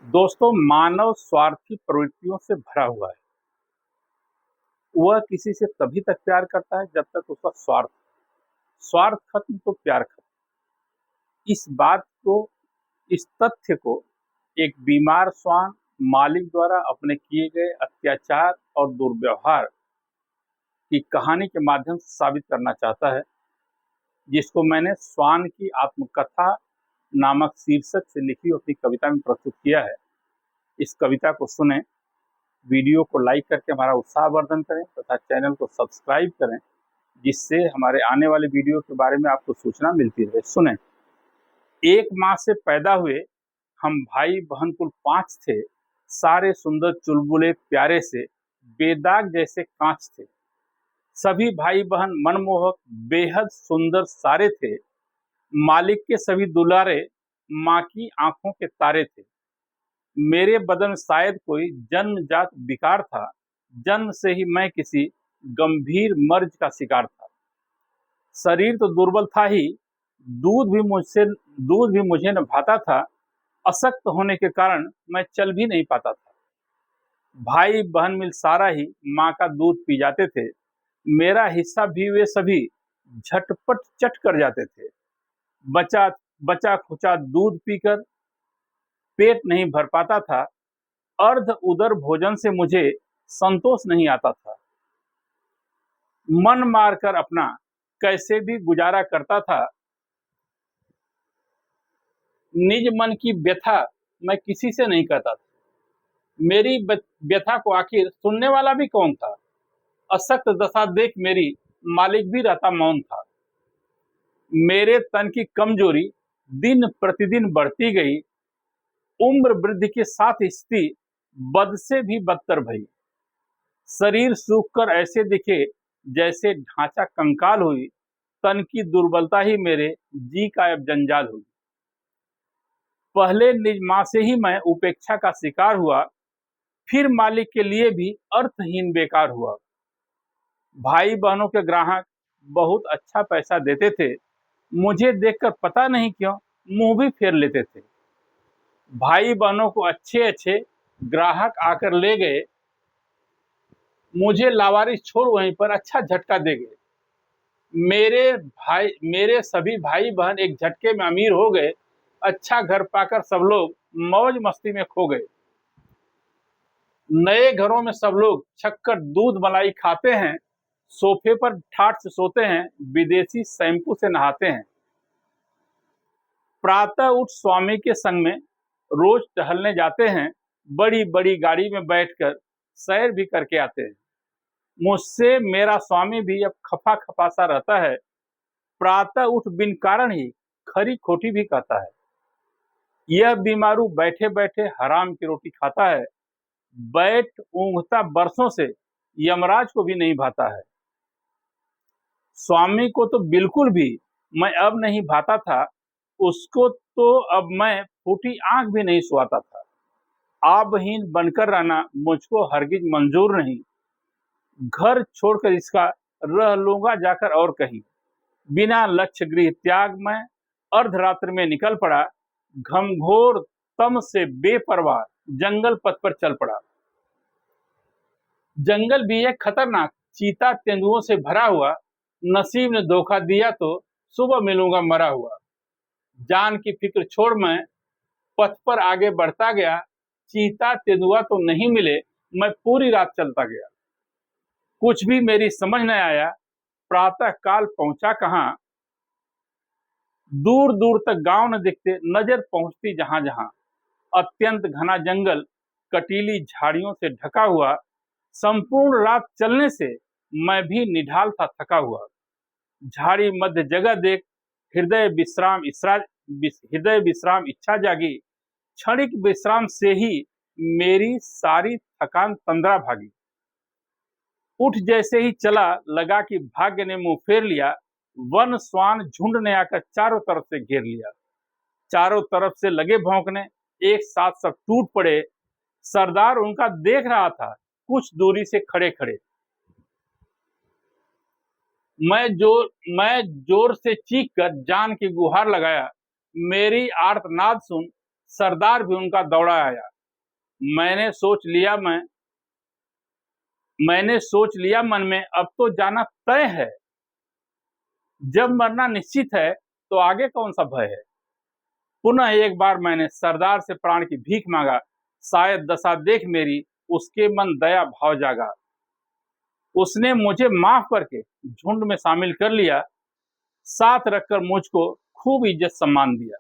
दोस्तों, मानव स्वार्थी प्रवृत्तियों से भरा हुआ है। वह किसी से तभी तक प्यार करता है जब तक उसका स्वार्थ खत्म तो प्यार खत्म। इस बात को, इस तथ्य को एक बीमार श्वान मालिक द्वारा अपने किए गए अत्याचार और दुर्व्यवहार की कहानी के माध्यम से साबित करना चाहता है, जिसको मैंने श्वान की आत्मकथा नामक शीर्षक से लिखी अपनी कविता में प्रस्तुत किया है। इस कविता को सुनें, वीडियो को लाइक करके हमारा उत्साहवर्धन करें तथा चैनल को सब्सक्राइब करें, जिससे हमारे आने वाले वीडियो के बारे में आपको सूचना मिलती रहे। सुनें। एक माँ से पैदा हुए हम भाई बहन कुल 5 थे। सारे सुंदर चुलबुले प्यारे से बेदाग जैसे कांच थे। सभी भाई बहन मनमोहक बेहद सुंदर सारे थे। मालिक के सभी दुलारे माँ की आंखों के तारे थे। मेरे बदन शायद कोई जन्मजात विकार था। जन्म से ही मैं किसी गंभीर मर्ज का शिकार था। शरीर तो दुर्बल था ही, दूध भी मुझे न भाता था। अशक्त होने के कारण मैं चल भी नहीं पाता था। भाई बहन मिल सारा ही माँ का दूध पी जाते थे। मेरा हिस्सा भी वे सभी झटपट चट कर जाते थे। बचा बचा खुचा दूध पीकर पेट नहीं भर पाता था। अर्ध उदर भोजन से मुझे संतोष नहीं आता था। मन मारकर अपना कैसे भी गुजारा करता था। निज मन की व्यथा मैं किसी से नहीं कहता था। मेरी व्यथा को आखिर सुनने वाला भी कौन था। अशक्त दशा देख मेरी मालिक भी रहता मौन था। मेरे तन की कमजोरी दिन प्रतिदिन बढ़ती गई। उम्र वृद्धि के साथ स्थिति बद से भी बदतर भई। शरीर सूख कर ऐसे दिखे जैसे ढांचा कंकाल हुई। तन की दुर्बलता ही मेरे जी का अब जंजाल हुई। पहले निज माँ से ही मैं उपेक्षा का शिकार हुआ, फिर मालिक के लिए भी अर्थहीन बेकार हुआ। भाई बहनों के ग्राहक बहुत अच्छा पैसा देते थे। मुझे देखकर पता नहीं क्यों मुंह भी फेर लेते थे। भाई बहनों को अच्छे अच्छे ग्राहक आकर ले गए। मुझे लावारिस छोड़ वहीं पर अच्छा झटका दे गए। मेरे सभी भाई बहन एक झटके में अमीर हो गए। अच्छा घर पाकर सब लोग मौज मस्ती में खो गए। नए घरों में सब लोग छक्कर दूध मलाई खाते हैं। सोफे पर ठाठ से सोते हैं, विदेशी शैम्पू से नहाते हैं। प्रातः उठ स्वामी के संग में रोज टहलने जाते हैं। बड़ी बड़ी गाड़ी में बैठकर सैर भी करके आते हैं। मुझसे मेरा स्वामी भी अब खफा खफा सा रहता है। प्रातः उठ बिन कारण ही खरी खोटी भी कहता है। यह बीमारू बैठे बैठे हराम की रोटी खाता है। बैठ ऊँघता बरसों से यमराज को भी नहीं भाता है। स्वामी को तो बिल्कुल भी मैं अब नहीं भाता था। उसको तो अब मैं फूटी आंख भी नहीं सुहाता था। आबहीन बनकर रहना मुझको हरगिज मंजूर नहीं। घर छोड़कर इसका रह लूंगा जाकर और कहीं। बिना लक्ष्य गृह त्याग मैं अर्धरात्र में निकल पड़ा। घमघोर तम से बेपरवाह जंगल पथ पर चल पड़ा। जंगल भी है खतरनाक, चीता तेंदुओं से भरा हुआ। नसीब ने धोखा दिया तो सुबह मिलूंगा मरा हुआ। जान की फिक्र छोड़ मैं पथ पर आगे बढ़ता गया। चीता तेंदुआ तो नहीं मिले, मैं पूरी रात चलता गया। कुछ भी मेरी समझ न आया। प्रातः काल पहुंचा कहाँ। दूर दूर तक गांव न दिखते, नजर पहुंचती जहां जहां। अत्यंत घना जंगल कटीली झाड़ियों से ढका हुआ। संपूर्ण रात चलने से मैं भी निढाल था थका हुआ। झाड़ी मध्य जगह देख हृदय विश्राम इच्छा जागी। क्षणिक विश्राम से ही मेरी सारी थकान तंद्रा भागी। उठ जैसे ही चला लगा कि भाग्य ने मुंह फेर लिया। वन श्वान झुंड ने आकर चारों तरफ से घेर लिया। चारों तरफ से लगे भौंकने, एक साथ सब टूट पड़े। सरदार उनका देख रहा था कुछ दूरी से खड़े खड़े। मैं जोर से चीख कर जान की गुहार लगाया। मेरी आर्तनाद सुन सरदार भी उनका दौड़ा आया। मैंने सोच लिया मन में, अब तो जाना तय है। जब मरना निश्चित है तो आगे कौन सा भय है। पुनः एक बार मैंने सरदार से प्राण की भीख मांगा, शायद दशा देख मेरी उसके मन दया भाव जागा। उसने मुझे माफ करके झुंड में शामिल कर लिया, साथ रखकर मुझको खूब इज्जत सम्मान दिया।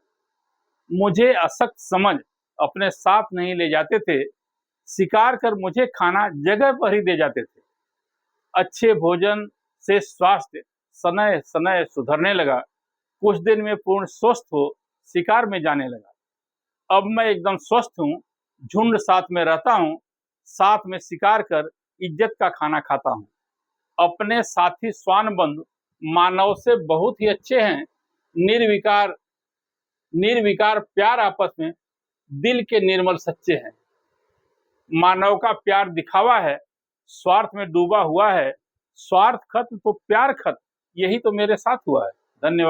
मुझे अशक्त समझ अपने साथ नहीं ले जाते थे, शिकार कर मुझे खाना जगह पर ही दे जाते थे। अच्छे भोजन से स्वास्थ्य सनय सनय सुधरने लगा। कुछ दिन में पूर्ण स्वस्थ हो शिकार में जाने लगा। अब मैं एकदम स्वस्थ हूँ, झुंड साथ में रहता हूँ, साथ में शिकार कर इज्जत का खाना खाता हूँ। अपने साथी श्वान बंधु मानव से बहुत ही अच्छे हैं। निर्विकार निर्विकार प्यार आपस में दिल के निर्मल सच्चे हैं। मानव का प्यार दिखावा है, स्वार्थ में डूबा हुआ है। स्वार्थ खत्म तो प्यार खत्म, यही तो मेरे साथ हुआ है। धन्यवाद।